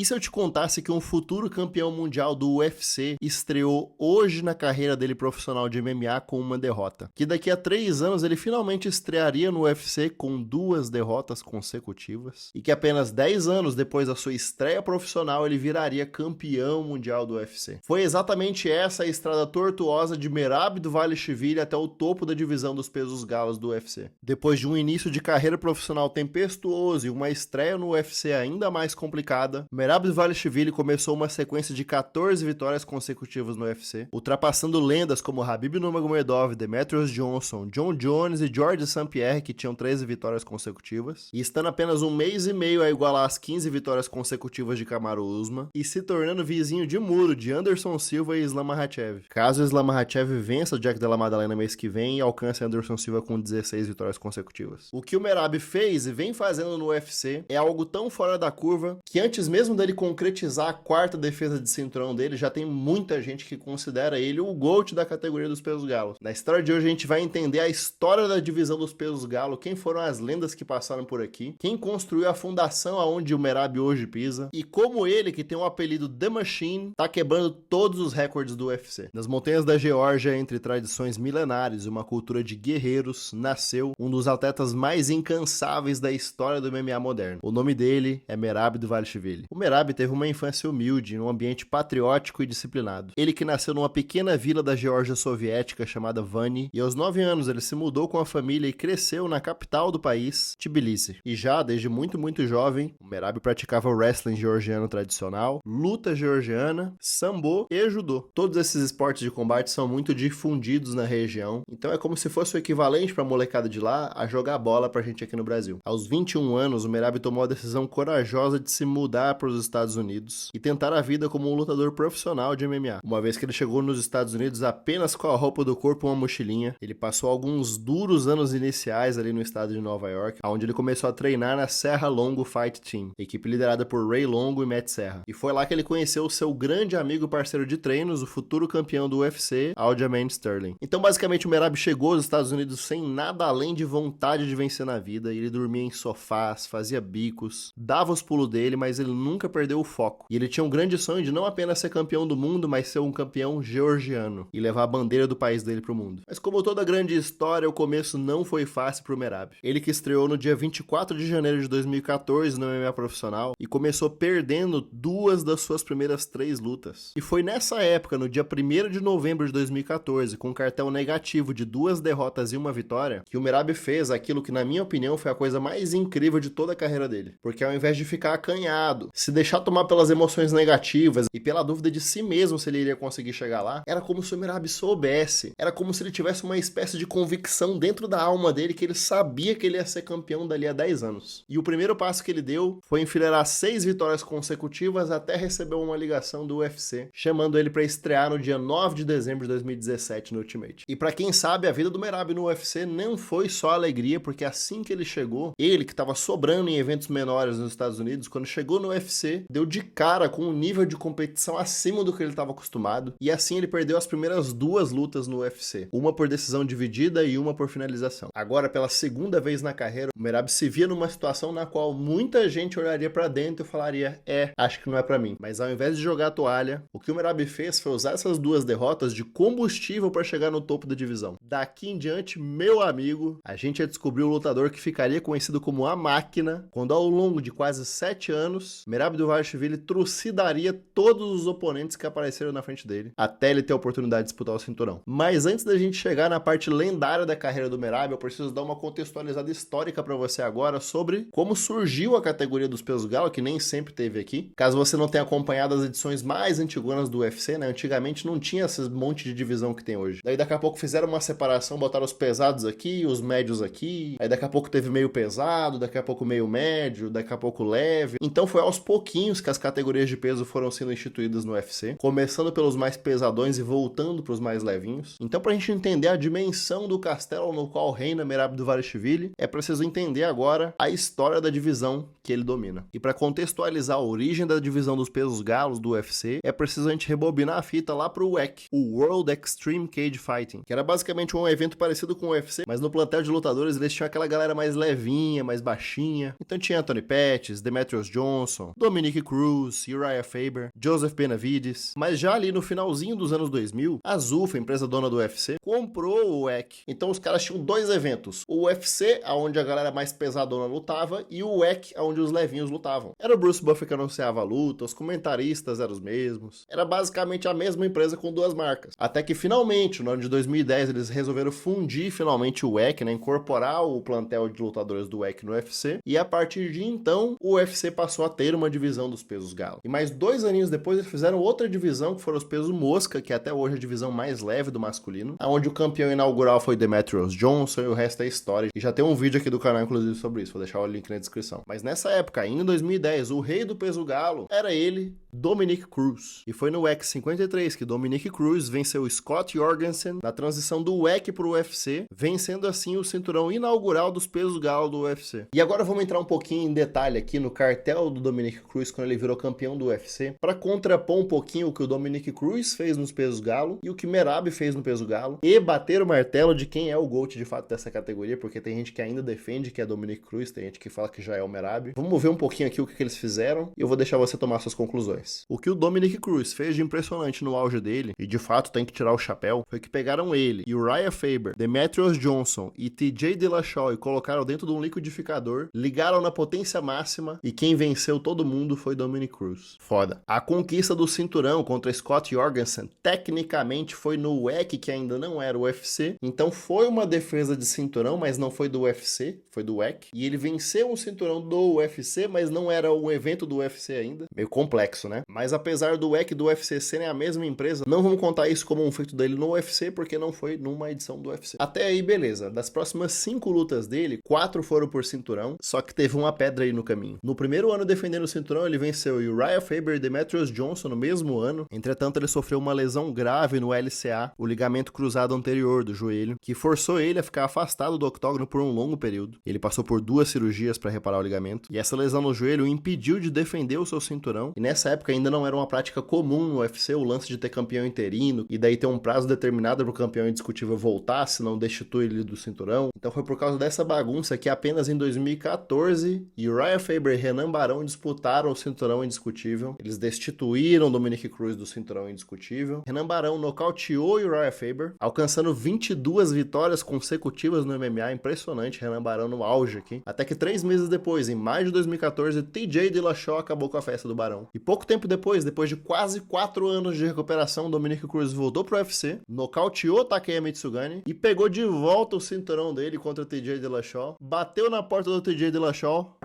E se eu te contasse que um futuro campeão mundial do UFC estreou hoje na carreira dele profissional de MMA com uma derrota? Que daqui a 3 anos ele finalmente estrearia no UFC com 2 derrotas consecutivas? E que apenas 10 anos depois da sua estreia profissional ele viraria campeão mundial do UFC? Foi exatamente essa a estrada tortuosa de Merab Dvalishvili até o topo da divisão dos pesos galos do UFC. Depois de um início de carreira profissional tempestuoso e uma estreia no UFC ainda mais complicada, Merab Dvalishvili começou uma sequência de 14 vitórias consecutivas no UFC, ultrapassando lendas como Khabib Nurmagomedov, Demetrius Johnson, John Jones e Georges St-Pierre, que tinham 13 vitórias consecutivas, e estando apenas um mês e meio a igualar as 15 vitórias consecutivas de Kamaru Usman, e se tornando vizinho de muro de Anderson Silva e Islam Makhachev. Caso Islam Makhachev vença o Jack Della Maddalena mês que vem e alcance Anderson Silva com 16 vitórias consecutivas. O que o Merab fez e vem fazendo no UFC é algo tão fora da curva que antes mesmo dele concretizar a 4ª defesa de cinturão dele, já tem muita gente que considera ele o GOAT da categoria dos pesos galos. Na história de hoje a gente vai entender a história da divisão dos pesos galos, quem foram as lendas que passaram por aqui, quem construiu a fundação aonde o Merab hoje pisa e como ele, que tem o apelido The Machine, tá quebrando todos os recordes do UFC. Nas montanhas da Geórgia, entre tradições milenares e uma cultura de guerreiros, nasceu um dos atletas mais incansáveis da história do MMA moderno. O nome dele é Merab Dvalishvili. O Merab teve uma infância humilde, num ambiente patriótico e disciplinado. Ele que nasceu numa pequena vila da Geórgia soviética chamada Vani, e aos 9 anos ele se mudou com a família e cresceu na capital do país, Tbilisi. E já desde muito jovem, o Merab praticava wrestling georgiano tradicional, luta georgiana, sambo e judô. Todos esses esportes de combate são muito difundidos na região, então é como se fosse o equivalente para a molecada de lá a jogar bola pra gente aqui no Brasil. Aos 21 anos, o Merab tomou a decisão corajosa de se mudar para os Estados Unidos e tentar a vida como um lutador profissional de MMA. Uma vez que ele chegou nos Estados Unidos apenas com a roupa do corpo e uma mochilinha, ele passou alguns duros anos iniciais ali no estado de Nova York, onde ele começou a treinar na Serra Longo Fight Team, equipe liderada por Ray Longo e Matt Serra. E foi lá que ele conheceu o seu grande amigo e parceiro de treinos, o futuro campeão do UFC, Aljamain Sterling. Então, basicamente, o Merab chegou aos Estados Unidos sem nada além de vontade de vencer na vida, e ele dormia em sofás, fazia bicos, dava os pulos dele, mas ele nunca perdeu o foco. E ele tinha um grande sonho de não apenas ser campeão do mundo, mas ser um campeão georgiano e levar a bandeira do país dele pro mundo. Mas como toda grande história, o começo não foi fácil pro Merab. Ele que estreou no dia 24 de janeiro de 2014 no MMA profissional e começou perdendo 2 das suas primeiras 3 lutas. E foi nessa época, no dia 1º de novembro de 2014, com um cartel negativo de 2 derrotas e 1 vitória, que o Merab fez aquilo que, na minha opinião, foi a coisa mais incrível de toda a carreira dele. Porque ao invés de ficar acanhado, se deixar tomar pelas emoções negativas e pela dúvida de si mesmo se ele iria conseguir chegar lá, era como se o Merab soubesse. Era como se ele tivesse uma espécie de convicção dentro da alma dele que ele sabia que ele ia ser campeão dali a 10 anos. E o primeiro passo que ele deu foi enfileirar 6 vitórias consecutivas até receber uma ligação do UFC, chamando ele para estrear no dia 9 de dezembro de 2017 no Ultimate. E para quem sabe, a vida do Merab no UFC não foi só alegria, porque assim que ele chegou, ele que estava sobrando em eventos menores nos Estados Unidos, quando chegou no UFC, deu de cara com um nível de competição acima do que ele estava acostumado, e assim ele perdeu as primeiras 2 lutas no UFC, uma por decisão dividida e uma por finalização. Agora, pela segunda vez na carreira, o Merab se via numa situação na qual muita gente olharia para dentro e falaria, acho que não é para mim. Mas ao invés de jogar a toalha, o que o Merab fez foi usar essas 2 derrotas de combustível para chegar no topo da divisão. Daqui em diante, meu amigo, a gente ia descobrir o lutador que ficaria conhecido como a máquina, quando ao longo de quase 7 anos, Merab Dvalishvili trucidaria todos os oponentes que apareceram na frente dele, até ele ter a oportunidade de disputar o cinturão. Mas antes da gente chegar na parte lendária da carreira do Merab, eu preciso dar uma contextualizada histórica para você agora sobre como surgiu a categoria dos pesos galos, que nem sempre teve aqui. Caso você não tenha acompanhado as edições mais antigonas do UFC, né? Antigamente não tinha esse monte de divisão que tem hoje. Daí daqui a pouco fizeram uma separação, botaram os pesados aqui, os médios aqui, aí daqui a pouco teve meio pesado, daqui a pouco meio médio, daqui a pouco leve. Então foi aos pouquinhos que as categorias de peso foram sendo instituídas no UFC, começando pelos mais pesadões e voltando para os mais levinhos. Então, pra gente entender a dimensão do castelo no qual reina Merab Dvalishvili, é preciso entender agora a história da divisão que ele domina. E para contextualizar a origem da divisão dos pesos galos do UFC, é preciso a gente rebobinar a fita lá pro WEC, o World Extreme Cage Fighting, que era basicamente um evento parecido com o UFC, mas no plantel de lutadores eles tinham aquela galera mais levinha, mais baixinha. Então tinha Anthony Pettis, Demetrius Johnson, Dominick Cruz, Uriah Faber, Joseph Benavidez. Mas já ali no finalzinho dos anos 2000, a Zuffa, empresa dona do UFC, comprou o WEC. Então os caras tinham dois eventos. O UFC, onde a galera mais pesadona lutava, e o WEC, onde os levinhos lutavam. Era o Bruce Buffer que anunciava a luta, os comentaristas eram os mesmos. Era basicamente a mesma empresa com duas marcas. Até que finalmente, no ano de 2010, eles resolveram fundir finalmente o WEC, né, incorporar o plantel de lutadores do WEC no UFC, e a partir de então, o UFC passou a ter uma divisão dos pesos galo. E mais 2 aninhos depois, eles fizeram outra divisão, que foram os pesos mosca, que até hoje é a divisão mais leve do masculino, onde o campeão inaugural foi Demetrius Johnson, e o resto é história. E já tem um vídeo aqui do canal, inclusive, sobre isso, vou deixar o link na descrição. Mas nessa época, ainda em 2010, o rei do peso galo era ele, Dominick Cruz. E foi no WEC 53 que Dominick Cruz venceu Scott Jorgensen na transição do WEC pro UFC, vencendo assim o cinturão inaugural dos pesos galo do UFC. E agora vamos entrar um pouquinho em detalhe aqui no cartel do Dominick Cruz quando ele virou campeão do UFC, para contrapor um pouquinho o que o Dominick Cruz fez nos pesos galo e o que Merab fez no peso galo, e bater o martelo de quem é o GOAT de fato dessa categoria, porque tem gente que ainda defende que é Dominick Cruz, tem gente que fala que já é o Merab. Vamos ver um pouquinho aqui o que eles fizeram e eu vou deixar você tomar suas conclusões. O que o Dominick Cruz fez de impressionante no auge dele, e de fato tem que tirar o chapéu, foi que pegaram ele, Uriah Faber, Demetrius Johnson e TJ Dillashaw e colocaram dentro de um liquidificador, ligaram na potência máxima e quem venceu todo mundo foi Dominick Cruz. Foda. A conquista do cinturão contra Scott Jorgensen tecnicamente foi no WEC, que ainda não era o UFC, então foi uma defesa de cinturão, mas não foi do UFC, foi do WEC, e ele venceu um cinturão do UFC, mas não era um evento do UFC ainda. Meio complexo, né? Mas apesar do WEC e do UFC serem a mesma empresa, não vamos contar isso como um feito dele no UFC, porque não foi numa edição do UFC. Até aí, beleza. Das próximas 5 lutas dele, 4 foram por cinturão, só que teve uma pedra aí no caminho. No primeiro ano defendendo o cinturão, ele venceu Uriah Faber e Demetrius Johnson no mesmo ano. Entretanto, ele sofreu uma lesão grave no LCA, o ligamento cruzado anterior do joelho, que forçou ele a ficar afastado do octógono por um longo período. Ele passou por 2 cirurgias para reparar o ligamento, e essa lesão no joelho o impediu de defender o seu cinturão, e nessa época ainda não era uma prática comum no UFC o lance de ter campeão interino, e daí ter um prazo determinado para o campeão indiscutível voltar, se não destitui ele do cinturão. Então foi por causa dessa bagunça que apenas em 2014, Uriah Faber e Renan Barão disputaram o cinturão indiscutível. Eles destituíram Dominick Cruz do cinturão indiscutível. Renan Barão nocauteou Uriah Faber, alcançando 22 vitórias consecutivas no MMA, impressionante, Renan Barão no auge aqui. Até que 3 meses depois, em maio de 2014, TJ Dillashaw acabou com a festa do Barão. E pouco tempo depois de quase 4 anos de recuperação, Dominick Cruz voltou pro UFC, nocauteou Takeya Mitsugane e pegou de volta o cinturão dele contra TJ Dillashaw, bateu na porta do TJ Dillashaw,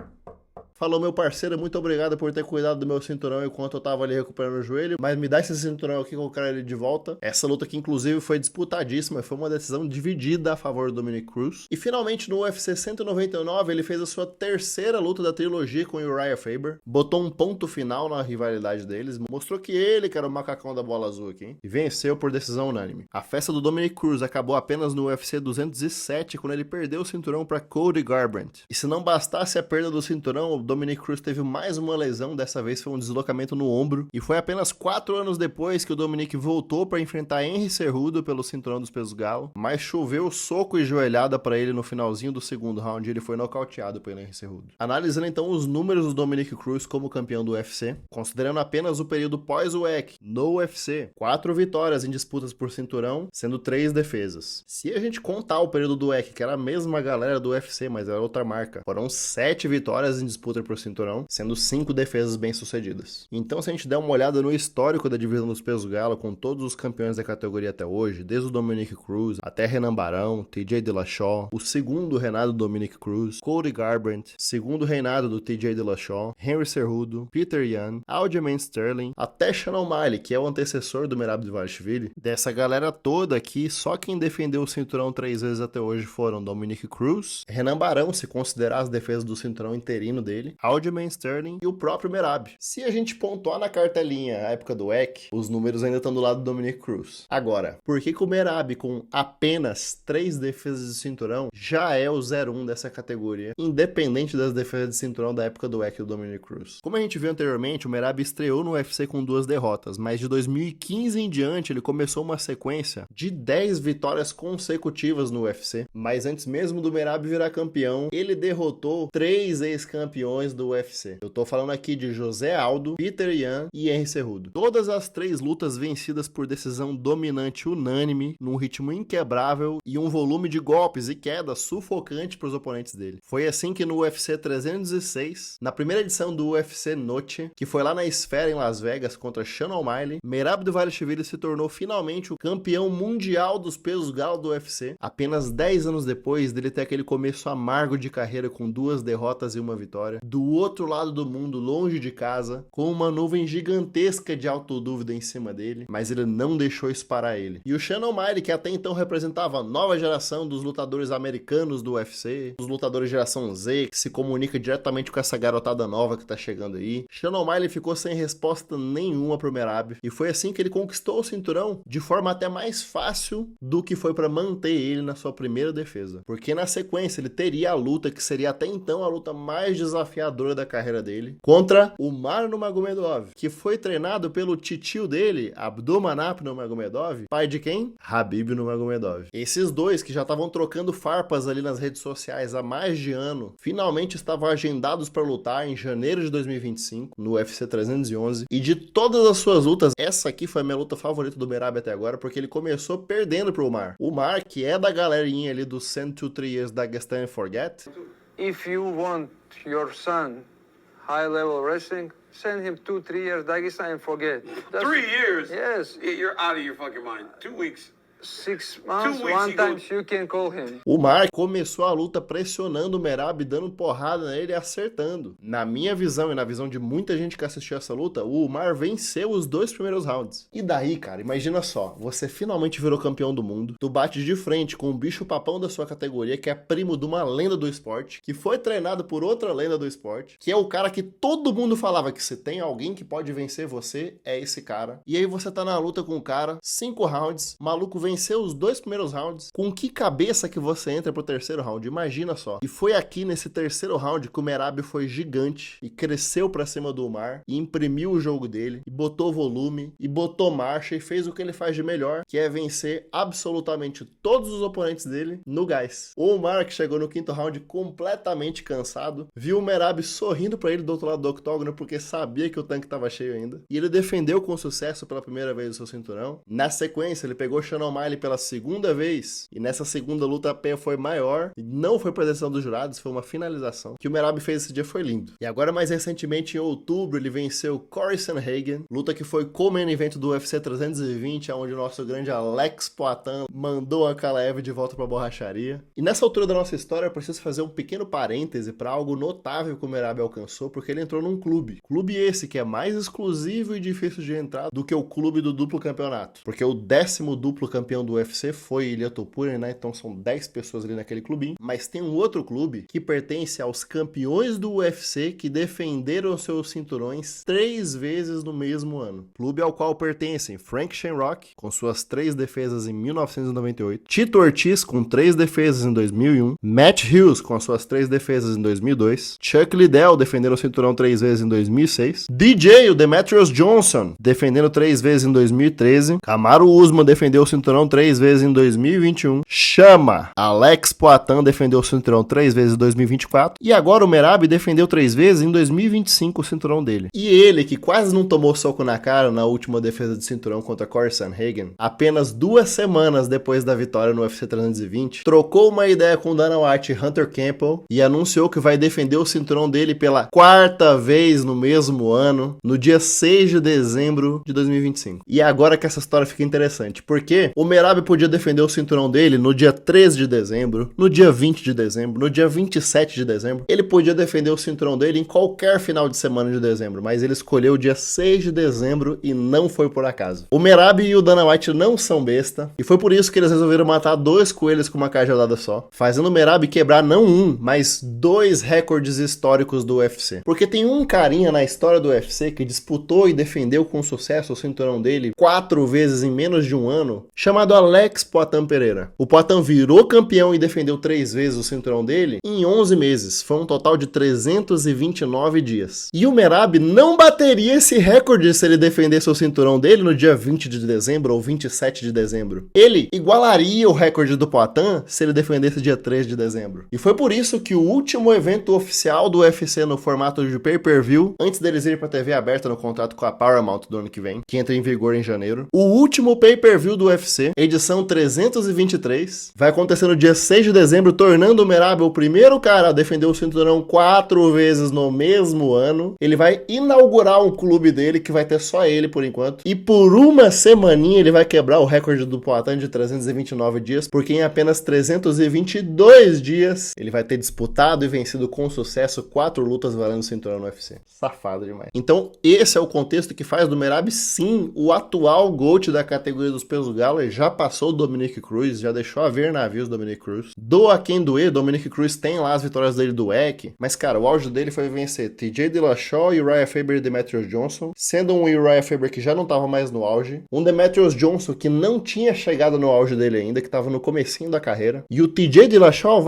falou: meu parceiro, muito obrigado por ter cuidado do meu cinturão enquanto eu tava ali recuperando o joelho, mas me dá esse cinturão aqui que eu quero ele de volta. Essa luta aqui, inclusive, foi disputadíssima, foi uma decisão dividida a favor do Dominick Cruz. E finalmente, no UFC 199, ele fez a sua terceira luta da trilogia com Uriah Faber, botou um ponto final na rivalidade deles, mostrou que ele que era o macacão da bola azul aqui, e venceu por decisão unânime. A festa do Dominick Cruz acabou apenas no UFC 207, quando ele perdeu o cinturão para Cody Garbrandt. E se não bastasse a perda do cinturão, o Dominick Cruz teve mais uma lesão, dessa vez foi um deslocamento no ombro, e foi apenas 4 anos depois que o Dominick voltou para enfrentar Henry Cejudo pelo cinturão dos pesos galo, mas choveu soco e joelhada para ele no finalzinho do segundo round, e ele foi nocauteado pelo Henry Cejudo. Analisando então os números do Dominick Cruz como campeão do UFC, considerando apenas o período pós-WEC no UFC, 4 vitórias em disputas por cinturão, sendo 3 defesas. Se a gente contar o período do WEC, que era a mesma galera do UFC, mas era outra marca, foram 7 vitórias em disputa por cinturão, sendo 5 defesas bem-sucedidas. Então, se a gente der uma olhada no histórico da divisão dos pesos galo, com todos os campeões da categoria até hoje, desde o Dominick Cruz até Renan Barão, TJ Dillashaw, o segundo reinado do Dominick Cruz, Cody Garbrandt, segundo reinado do TJ Dillashaw, Henry Cejudo, Peter Yan, Aljamain Sterling, até Sean O'Malley, que é o antecessor do Merab Dvalishvili. Dessa galera toda aqui, só quem defendeu o cinturão 3 vezes até hoje foram Dominick Cruz, Renan Barão, se considerar as defesas do cinturão interino dele, Aljamain Sterling e o próprio Merab. Se a gente pontuar na cartelinha a época do WEC, os números ainda estão do lado do Dominick Cruz. Agora, por que o Merab, com apenas 3 defesas de cinturão, já é o 0-1 dessa categoria, independente das defesas de cinturão da época do WEC do Dominick Cruz? Como a gente viu anteriormente, o Merab estreou no UFC com 2 derrotas, mas de 2015 em diante ele começou uma sequência de 10 vitórias consecutivas no UFC. Mas antes mesmo do Merab virar campeão, ele derrotou 3 ex-campeões campeões do UFC. Eu tô falando aqui de José Aldo, Peter Yan e Henry Cejudo. Todas as 3 lutas vencidas por decisão dominante unânime, num ritmo inquebrável e um volume de golpes e quedas sufocante para os oponentes dele. Foi assim que no UFC 306, na primeira edição do UFC Noche, que foi lá na Esfera em Las Vegas contra Sean O'Malley, Merab Dvalishvili se tornou finalmente o campeão mundial dos pesos galo do UFC, apenas 10 anos depois dele ter aquele começo amargo de carreira com 2 derrotas e 1 vitória, do outro lado do mundo, longe de casa, com uma nuvem gigantesca de autodúvida em cima dele, mas ele não deixou isso parar ele. E o Sean O'Malley, que até então representava a nova geração dos lutadores americanos do UFC, os lutadores geração Z, que se comunica diretamente com essa garotada nova que tá chegando aí, Sean O'Malley ficou sem resposta nenhuma pro Merab, e foi assim que ele conquistou o cinturão de forma até mais fácil do que foi para manter ele na sua primeira defesa, porque na sequência ele teria a luta que seria até então a luta mais desafiadora da carreira dele, contra Umar Nurmagomedov, que foi treinado pelo titio dele, Abdulmanap Nurmagomedov, pai de quem? Habib Nurmagomedov. Esses dois, que já estavam trocando farpas ali nas redes sociais há mais de ano, finalmente estavam agendados para lutar em janeiro de 2025, no UFC 311, e de todas as suas lutas, essa aqui foi a minha luta favorita do Merab até agora, porque ele começou perdendo pro Umar. O Umar, que é da galerinha ali dos 103 Years Dagestan Forget. If you want your son high-level wrestling, send him 2-3 years Dagestan and forget. 3 years? Yes. You're out of your fucking mind. 2 weeks. 6 months, 2 weeks one time you can call him. O Umar começou a luta pressionando o Merab, dando porrada nele e acertando. Na minha visão e na visão de muita gente que assistiu essa luta, o Umar venceu os 2 primeiros rounds. E daí, cara, imagina só, você finalmente virou campeão do mundo, tu bate de frente com um bicho papão da sua categoria, que é primo de uma lenda do esporte, que foi treinado por outra lenda do esporte, que é o cara que todo mundo falava que se tem alguém que pode vencer você, é esse cara. E aí você tá na luta com o cara, 5 rounds, maluco venceu os 2 primeiros rounds. Com que cabeça que você entra pro terceiro round? Imagina só. E foi aqui nesse terceiro round que o Merab foi gigante e cresceu pra cima do Umar e imprimiu o jogo dele e botou volume e botou marcha e fez o que ele faz de melhor, que é vencer absolutamente todos os oponentes dele no gás. O Umar, que chegou no 5º round completamente cansado, viu o Merab sorrindo pra ele do outro lado do octógono porque sabia que o tanque tava cheio ainda. E ele defendeu com sucesso pela primeira vez o seu cinturão. Na sequência, ele pegou Sean O'Malley pela segunda vez, e nessa segunda luta a penha foi maior, e não foi por decisão dos jurados, foi uma finalização. O que o Merab fez esse dia foi lindo. E agora, mais recentemente, em outubro, ele venceu Corey Sandhagen, luta que foi co-main event do UFC 320, onde o nosso grande Alex Poatan mandou a Kalaev de volta pra borracharia. E nessa altura da nossa história, eu preciso fazer um pequeno parêntese para algo notável que o Merab alcançou, porque ele entrou num clube. Clube esse que é mais exclusivo e difícil de entrar do que o clube do duplo campeonato, porque o 10º duplo campeão do UFC foi Ilia Topuria, né? Então são 10 pessoas ali naquele clubinho. Mas tem um outro clube que pertence aos campeões do UFC que defenderam seus cinturões 3 vezes no mesmo ano. Clube ao qual pertencem Frank Shamrock, com suas 3 defesas em 1998, Tito Ortiz, com 3 defesas em 2001, Matt Hughes, com as suas 3 defesas em 2002, Chuck Liddell, defendendo o cinturão 3 vezes em 2006, DJ, o Demetrius Johnson, defendendo 3 vezes em 2013, Kamaru Usman defendeu o cinturão 3 vezes em 2021, Chama, Alex Poatan defendeu o cinturão 3 vezes em 2024, e agora o Merab defendeu 3 vezes em 2025 o cinturão dele. E ele, que quase não tomou soco na cara na última defesa de cinturão contra Corey Sandhagen, apenas 2 semanas depois da vitória no UFC 320, trocou uma ideia com Dana White e Hunter Campbell e anunciou que vai defender o cinturão dele pela 4ª vez no mesmo ano, no dia 6 de dezembro de 2025. E agora que essa história fica interessante, porque o Merab podia defender o cinturão dele no dia 13 de dezembro, no dia 20 de dezembro, no dia 27 de dezembro. Ele podia defender o cinturão dele em qualquer final de semana de dezembro, mas ele escolheu o dia 6 de dezembro e não foi por acaso. O Merab e o Dana White não são besta, e foi por isso que eles resolveram matar 2 coelhos com uma cajadada só, fazendo o Merab quebrar não um, mas 2 recordes históricos do UFC. Porque tem um carinha na história do UFC que disputou e defendeu com sucesso o cinturão dele 4 vezes em menos de um ano, chamado Alex Poatan Pereira. O Poatan virou campeão e defendeu 3 vezes o cinturão dele em 11 meses. Foi um total de 329 dias. E o Merab não bateria esse recorde se ele defendesse o cinturão dele no dia 20 de dezembro ou 27 de dezembro. Ele igualaria o recorde do Poatan se ele defendesse dia 3 de dezembro. E foi por isso que o último evento oficial do UFC no formato de pay-per-view, antes deles irem pra TV aberta no contrato com a Paramount do ano que vem, que entra em vigor em janeiro, o último pay-per-view do UFC, edição 323, vai acontecer no dia 6 de dezembro, tornando o Merab o primeiro cara a defender o cinturão 4 vezes no mesmo ano. Ele vai inaugurar um clube dele, que vai ter só ele por enquanto, e por uma semaninha ele vai quebrar o recorde do Poatan de 329 dias, porque em apenas 322 dias ele vai ter disputado e vencido com sucesso 4 lutas valendo o cinturão no UFC. Safado demais. Então esse é o contexto que faz do Merab, sim, o atual GOAT da categoria dos pesos galo. Ele já passou o Dominick Cruz, já deixou a ver navios Dominick Cruz. Doa quem doer, Dominick Cruz tem lá as vitórias dele do WEC, mas cara, o auge dele foi vencer TJ Dillashaw, Uriah Faber e Demetrius Johnson, sendo um Uriah Faber que já não tava mais no auge, um Demetrius Johnson que não tinha chegado no auge dele ainda, que tava no comecinho da carreira, e o TJ Dillashaw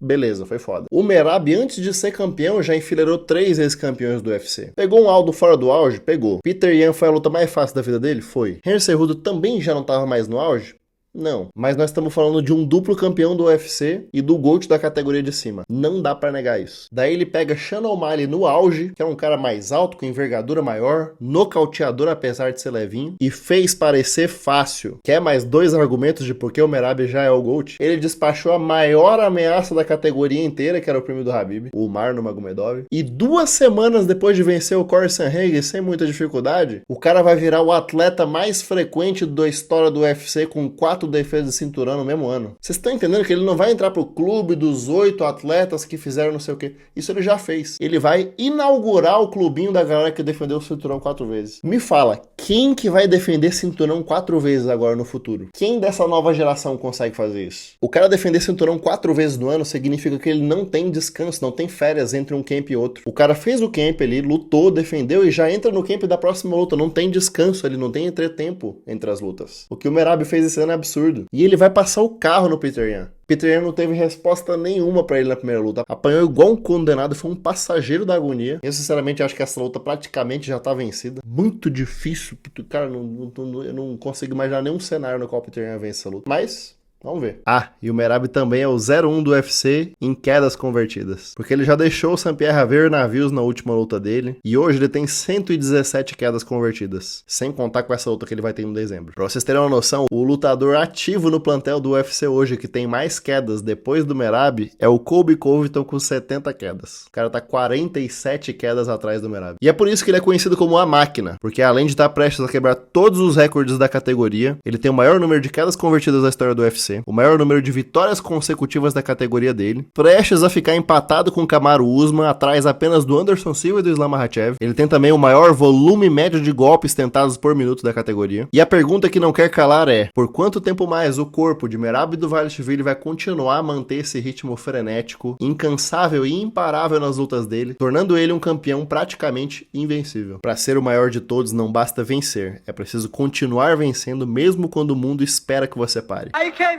beleza, foi foda. O Merab, antes de ser campeão, já enfileirou 3 ex-campeões do UFC. Pegou um Aldo fora do auge? Pegou. Peter Yan foi a luta mais fácil da vida dele? Foi. Henry Cejudo também já não tava mais no auge? Não, mas nós estamos falando de um duplo campeão do UFC e do GOAT da categoria de cima. Não dá pra negar isso. Daí ele pega Sean O'Malley no auge, que é um cara mais alto, com envergadura maior, nocauteador apesar de ser levinho, e fez parecer fácil. Quer mais 2 argumentos de por que o Merab já é o GOAT? Ele despachou a maior ameaça da categoria inteira, que era o prêmio do Khabib, o Umar Nurmagomedov, e 2 semanas depois de vencer o Corey Sandhagen sem muita dificuldade, o cara vai virar o atleta mais frequente da história do UFC com 4 defesas de cinturão no mesmo ano. Vocês estão entendendo que ele não vai entrar pro clube dos 8 atletas que fizeram não sei o que. Isso ele já fez. Ele vai inaugurar o clubinho da galera que defendeu o cinturão 4 vezes. Me fala, quem que vai defender cinturão 4 vezes agora no futuro? Quem dessa nova geração consegue fazer isso? O cara defender cinturão 4 vezes no ano significa que ele não tem descanso, não tem férias entre um camp e outro. O cara fez o camp ali, lutou, defendeu e já entra no camp da próxima luta. Não tem descanso, ele não tem entretempo entre as lutas. O que o Merab fez esse ano é absurdo. E ele vai passar o carro no Peter Yan. Peter Yan não teve resposta nenhuma pra ele na primeira luta. Apanhou igual um condenado, foi um passageiro da agonia. Eu sinceramente acho que essa luta praticamente já tá vencida. Muito difícil. Cara, eu não consigo imaginar nenhum cenário no qual o Peter Yan vence essa luta. Mas vamos ver. Ah, e o Merab também é o 0-1 do UFC em quedas convertidas. Porque ele já deixou o Saint-Pierre ver navios na última luta dele. E hoje ele tem 117 quedas convertidas. Sem contar com essa luta que ele vai ter em dezembro. Pra vocês terem uma noção, o lutador ativo no plantel do UFC hoje que tem mais quedas depois do Merab é o Colby Covington com 70 quedas. O cara tá 47 quedas atrás do Merab. E é por isso que ele é conhecido como a máquina. Porque além de estar prestes a quebrar todos os recordes da categoria, ele tem o maior número de quedas convertidas da história do UFC. O maior número de vitórias consecutivas da categoria dele, prestes a ficar empatado com o Kamaru Usman, atrás apenas do Anderson Silva e do Islam Makhachev. Ele tem também o maior volume médio de golpes tentados por minuto da categoria. E a pergunta que não quer calar é, por quanto tempo mais o corpo de Merab Dvalishvili vai continuar a manter esse ritmo frenético, incansável e imparável nas lutas dele, tornando ele um campeão praticamente invencível. Para ser o maior de todos não basta vencer, é preciso continuar vencendo mesmo quando o mundo espera que você pare.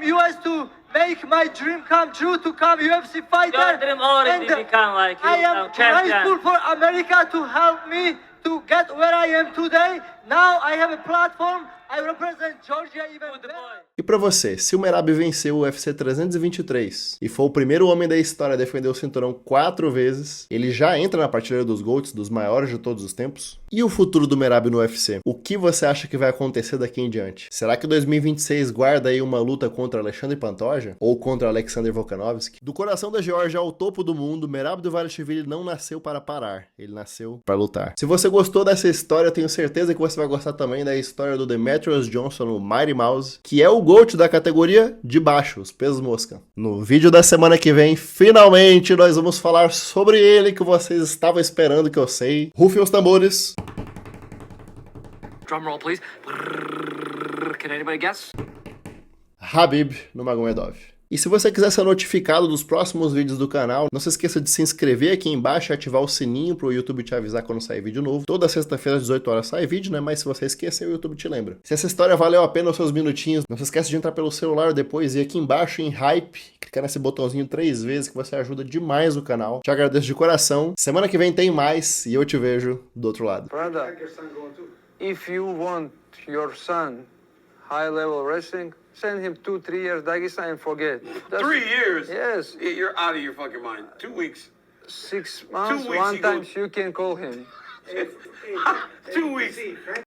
US to make my dream come true to come UFC fighter. Your dream already become like you I am grateful for America to help me to get where I am today. Now I have a platform. I represent Georgia even better. E pra você, se o Merab venceu o UFC 323 e foi o primeiro homem da história a defender o cinturão 4 vezes, ele já entra na prateleira dos GOATs, dos maiores de todos os tempos? E o futuro do Merab no UFC? O que você acha que vai acontecer daqui em diante? Será que 2026 guarda aí uma luta contra Alexandre Pantoja? Ou contra Alexander Volkanovski? Do coração da Geórgia ao topo do mundo, Merab Dvalishvili não nasceu para parar, ele nasceu para lutar. Se você gostou dessa história, eu tenho certeza que você vai gostar também da história do Demetrius Johnson, o Mighty Mouse, que é o GOAT da categoria de baixo, os pesos mosca. No vídeo da semana que vem, finalmente, nós vamos falar sobre ele que vocês estavam esperando, que eu sei. Rufem os tambores. Drum roll, please. Can anybody guess? Khabib Nurmagomedov. E se você quiser ser notificado dos próximos vídeos do canal, não se esqueça de se inscrever aqui embaixo e ativar o sininho para o YouTube te avisar quando sair vídeo novo. Toda sexta-feira às 18 horas sai vídeo, né? Mas se você esquecer, o YouTube te lembra. Se essa história valeu a pena os seus minutinhos, não se esqueça de entrar pelo celular depois e aqui embaixo em Hype, clicar nesse botãozinho 3 vezes que você ajuda demais o canal. Te agradeço de coração. Semana que vem tem mais e eu te vejo do outro lado. Brother, if you want your son high-level wrestling, send him 2-3 years Dagestan and forget. 3 years? Yes. You're out of your fucking mind. 2 weeks. 6 months, 2 weeks one he time goes- you can call him. 2 weeks.